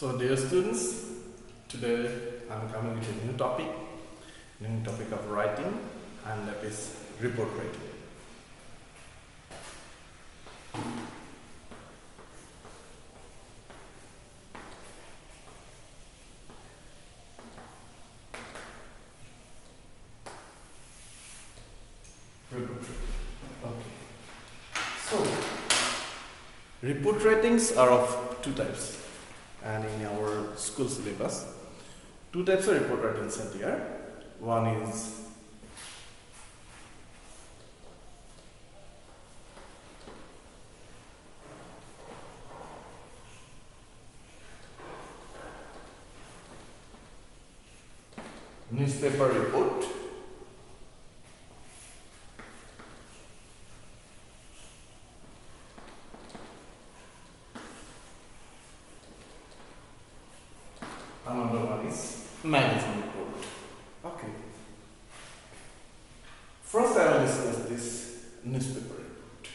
So dear students, today I am coming with a new topic of writing, and that is report writing. Okay. So report writings are of two types. And in our school syllabus, two types of report writings are there. One is newspaper report, another one is magazine report. Okay. First I will discuss this newspaper report.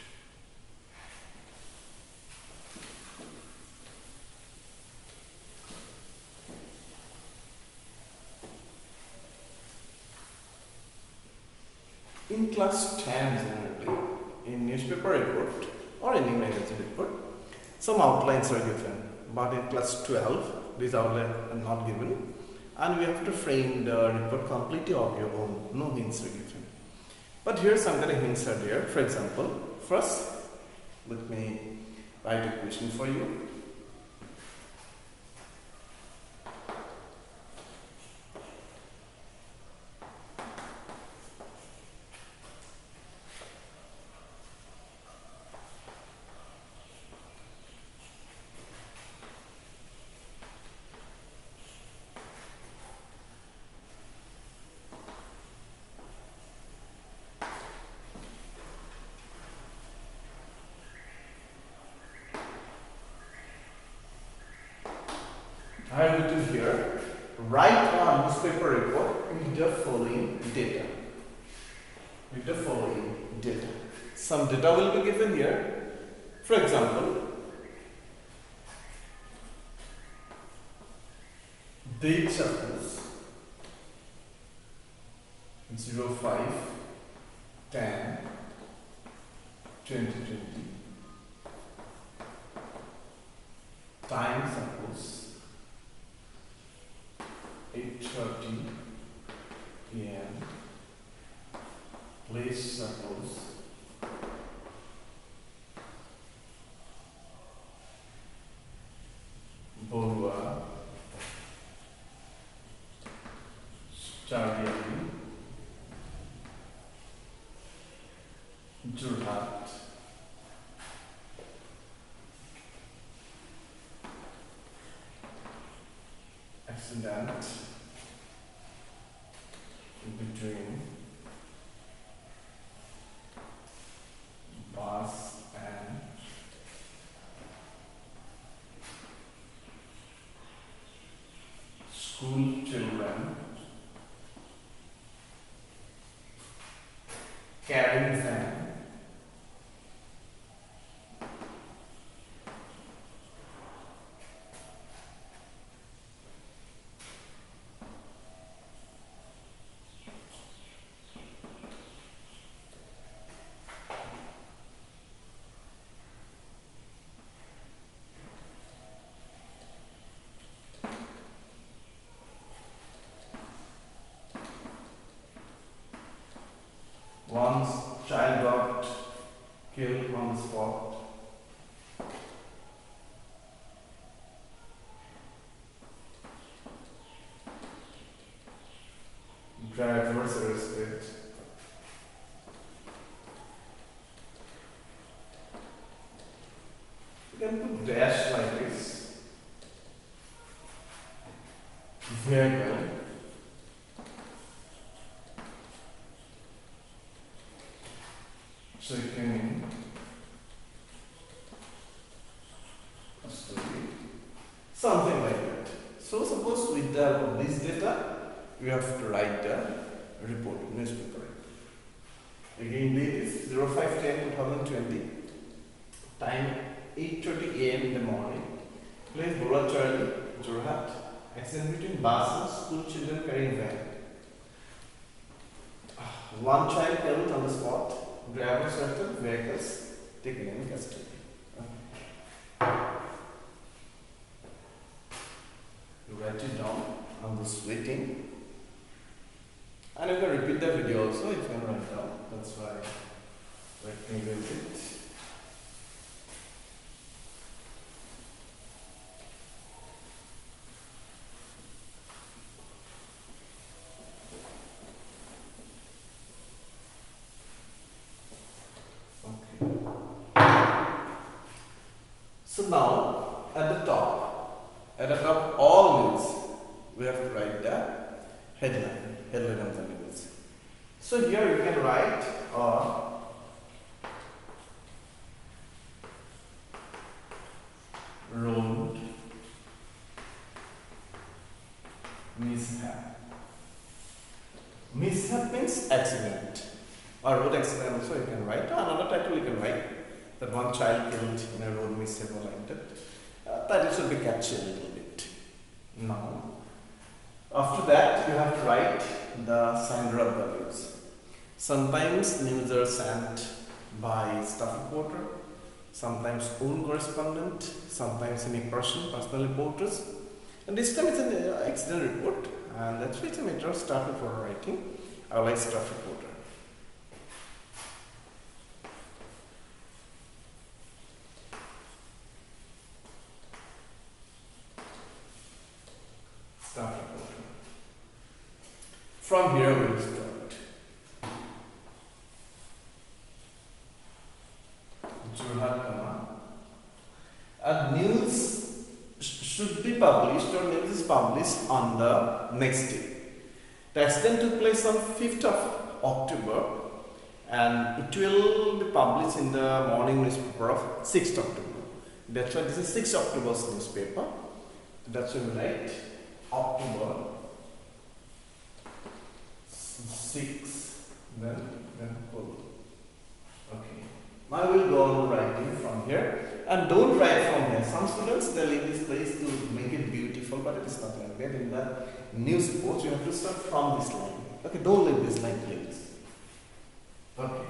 In class 10 generally, in newspaper report or any magazine report, some outlines are given, but in class 12 these outlines are not given, and we have to frame the report completely of your own. No hints are given. But here some kind of hints are there. For example, first let me write a question for you. I have written here, write a newspaper report with the following data. With the following data. Some data will be given here. For example, date suppose 05 10 2020. Time suppose 8:30 p.m. Place suppose Bolwa, Stadium, Jorhat, accident between bus and school children carrying them One child got killed on the spot. Drivers arrested. You can put dash like this. Vehicle. Checking a story, something like that. So suppose with the help of this data, you have to write the report, newspaper. Again, date is 05/10/2020. Time 8:30 a.m. in the morning. Place Bola Charlie, Jorhat. Accident between bus and school children carrying van. One child killed on the spot. Drivers arrested. Vehicles taken in custody. You write it down. I'm just waiting. And you can repeat the video also if you can write down. That's why let me read it. So now at the top all means we have to write the headline of the news. So here you can write road mishap. Mishap means accident or road accident also you can write. Another title you can write that one child killed in a road mishap or like that. Title should be catchy a little bit. Now after that you have to write the sender of the news. Sometimes news are sent by staff reporter, sometimes own correspondent, sometimes any personal reporters. And this time it's an accident report, and that's why it's a matter of staff reporter writing. I like staff reporter. Staff reporter. From here we will start. News should be published or news is published on the next day. The accident took place on 5th of October and it will be published in the morning newspaper of 6th October. That's why this is 6th October's newspaper. That's why we write October 6, then full. Okay. Now we will go on writing from here. And don't write from here. Some students they leave this place to make it beautiful, but it is not like that. In the news reports, you have to start from this line. Okay, don't leave this line, please. Okay.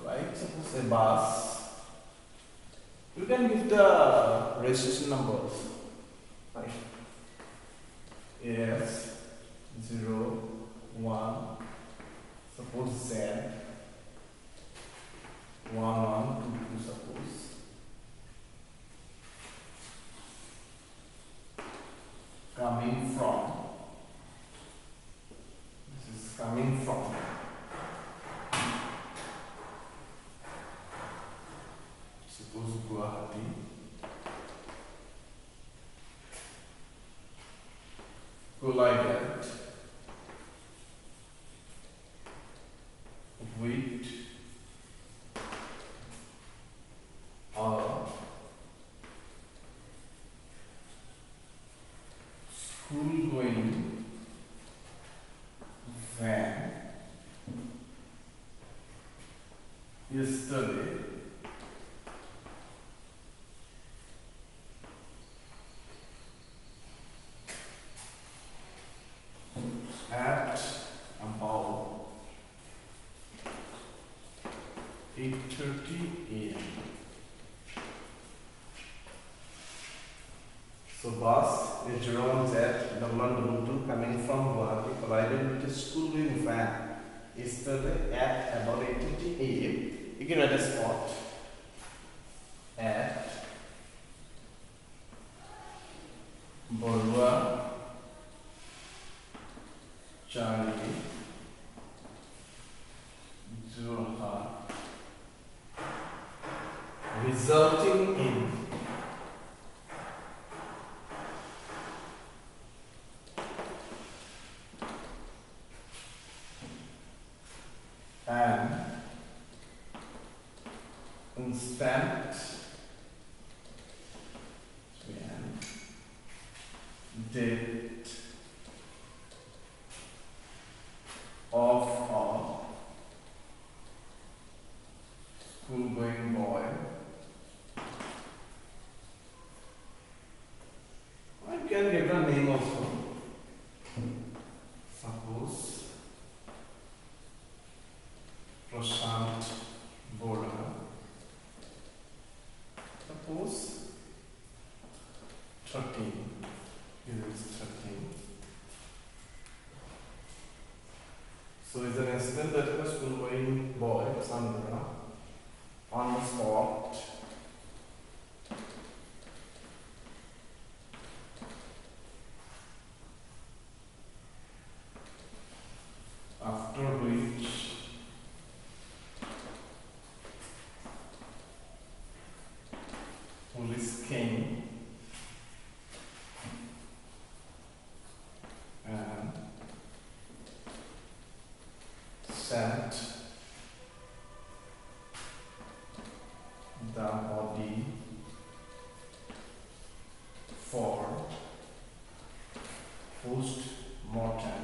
Right, suppose a bus. You can give the registration numbers. Right. Yes, 0, 1, suppose Z. 1, 1, 2, 2, suppose. Coming from. This is coming from. Suppose Guwahati. Collided with school going van yesterday at about 8:30 a.m. So bus is 01Z1122 coming from Guwahati collided with a school going van yesterday at about 8:30 a.m. You can write a spot at Borua Charlie Jorhat, resulting in an instant death of a school-going boy can give a name also. Suppose Prashant Bora. Suppose 13. Here is 13. So is an incident that a school going boy, Sandra, on the spot after which police came and sent the body for post-mortem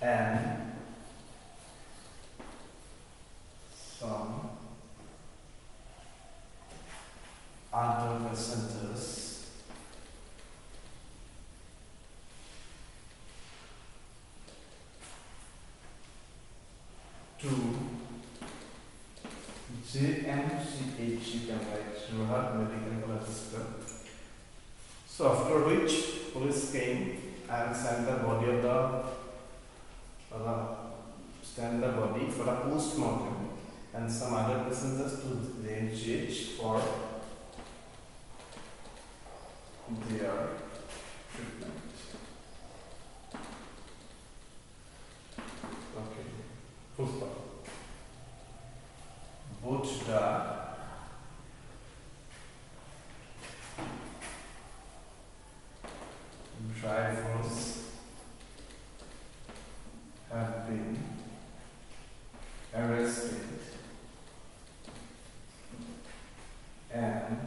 and some other passengers to JMCH, you can write Jorhat Medical Center. So after which police came and sent the body of the for the post-mortem and some other passengers to JMCH for their treatment. Okay, full stop. Both the drivers have been arrested and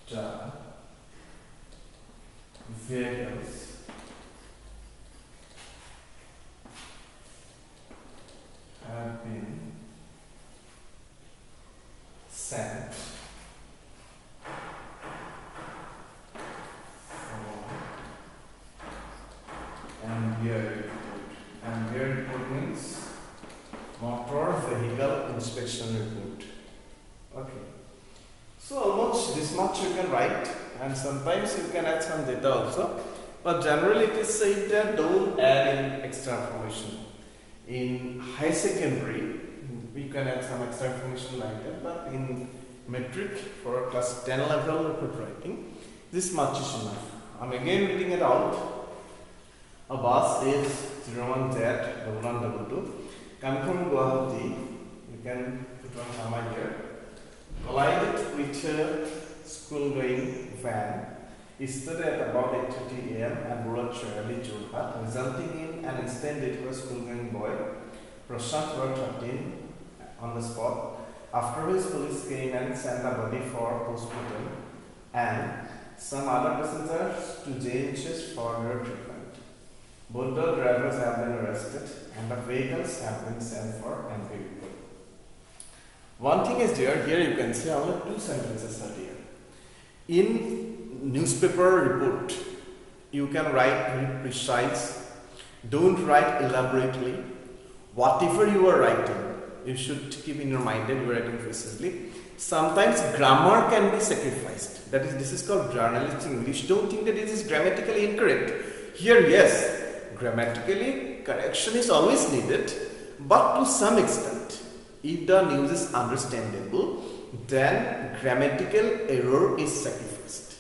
the vehicles have been sent and their report means motor vehicle inspection report. Okay. So almost this much you can write, and sometimes you can add some data also. But generally it is said that don't add in extra information. In high secondary, we can add some extra information like that, but in metric for class 10 level report writing, this much is enough. I'm again reading it out. A bus is 01Z1122 coming from Guwahati. You can put one comma here. Collided with a school-going van yesterday at about 8:30 a.m. at Burachali, Jorhat, resulting in an instant death for a school-going boy, Prashant Bora 13, on the spot. After his police came and sent the body for postmortem and some other passengers to JHS for their treatment. Both the drivers have been arrested and the vehicles have been sent for enquiry. One thing is there, here you can see only two sentences are there. In newspaper report, you can write very precise, don't write elaborately. Whatever you are writing, you should keep in your mind that you are writing precisely. Sometimes grammar can be sacrificed. This is called journalistic English. Don't think that it is grammatically incorrect. Here, yes, grammatically correction is always needed, but to some extent. If the news is understandable, then grammatical error is sacrificed.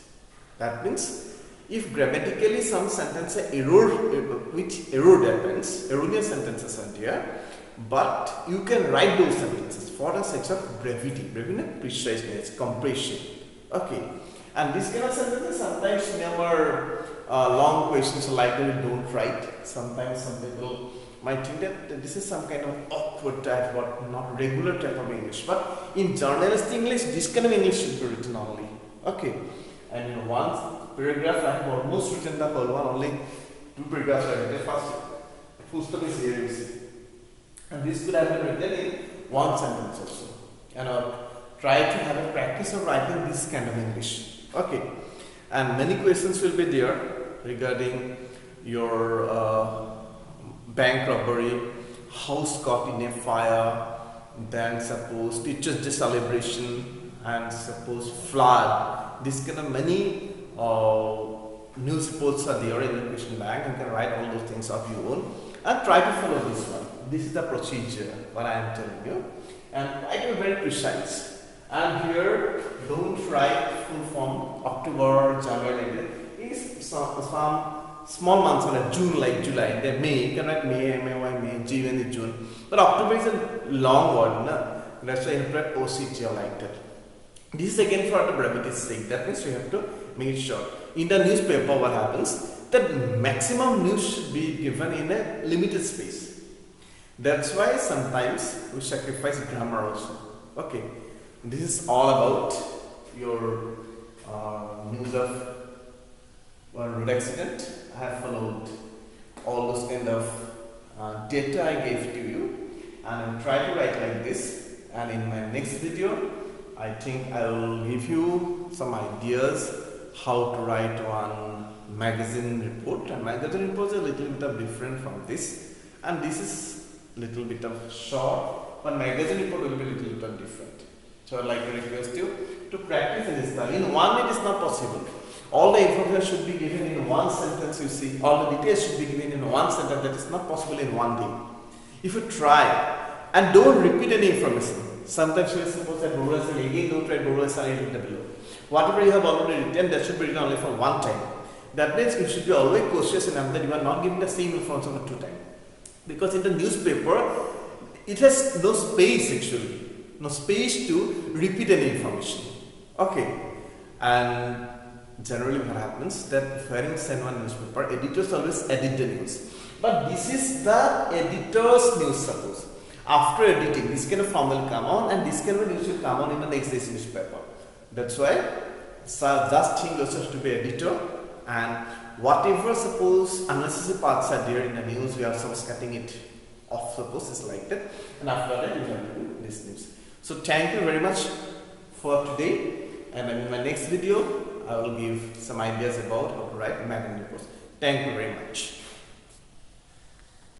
That means, if grammatically some sentence error, which error happens, erroneous sentences are there, but you can write those sentences for the sake of brevity, preciseness, compression. Okay, and this kind of sentences sometimes remember long questions like that we don't write. Sometimes some people might think that this is some kind of awkward type or not regular type of English. But in journalistic English, this kind of English should be written only. Okay. And in one paragraph, I have almost written the whole one, only two paragraphs are written. First, full stop is here, you see. And this could have been written in one sentence also. And try to have a practice of writing this kind of English. Okay, and many questions will be there regarding your bank robbery, house caught in a fire, then suppose Teachers' Day celebration, and suppose flood. This kind of many news reports are there in the question bank. You can write all those things of your own and try to follow this one. This is the procedure what I am telling you, and write it very precise. And here, don't write full form October, January. Is some small months like June, like July. They May, you can write May, June. But October is a long word, na? That's why you have to write OCT like that. This is again for the brevity's sake. That means you have to make it short. In the newspaper, what happens? That maximum news should be given in a limited space. That's why sometimes we sacrifice grammar also. Okay. This is all about your news of road accident. I have followed all those kind of data I gave to you, and I will try to write like this. And in my next video, I think I will give you some ideas how to write one magazine report. And magazine report is a little bit of different from this, and this is little bit of short, but magazine report will be little bit of different. So I'd like to request you to practice in this style. In one, it is not possible. All the information should be given in one sentence, you see. All the details should be given in one sentence. That is not possible in one day. If you try and don't repeat any information. Sometimes you suppose that Borula say again, don't write Borula say below. Whatever you have already written, that should be written only for one time. That means you should be always cautious enough that you are not giving the same information for two times. Because in the newspaper, it has no space actually. No space to repeat any information. Okay, and generally what happens that if you are send one newspaper, editors always edit the news. But this is the editor's news, suppose. After editing, this kind of form will come on, and this kind of news will come on in the next day's newspaper. That's why just think yourself to be editor, and whatever suppose unnecessary parts are there in the news, we are supposed cutting it off, suppose it's like that, and after that you have to do this news. So thank you very much for today, and in my next video I will give some ideas about how to write magazine reports. Thank you very much.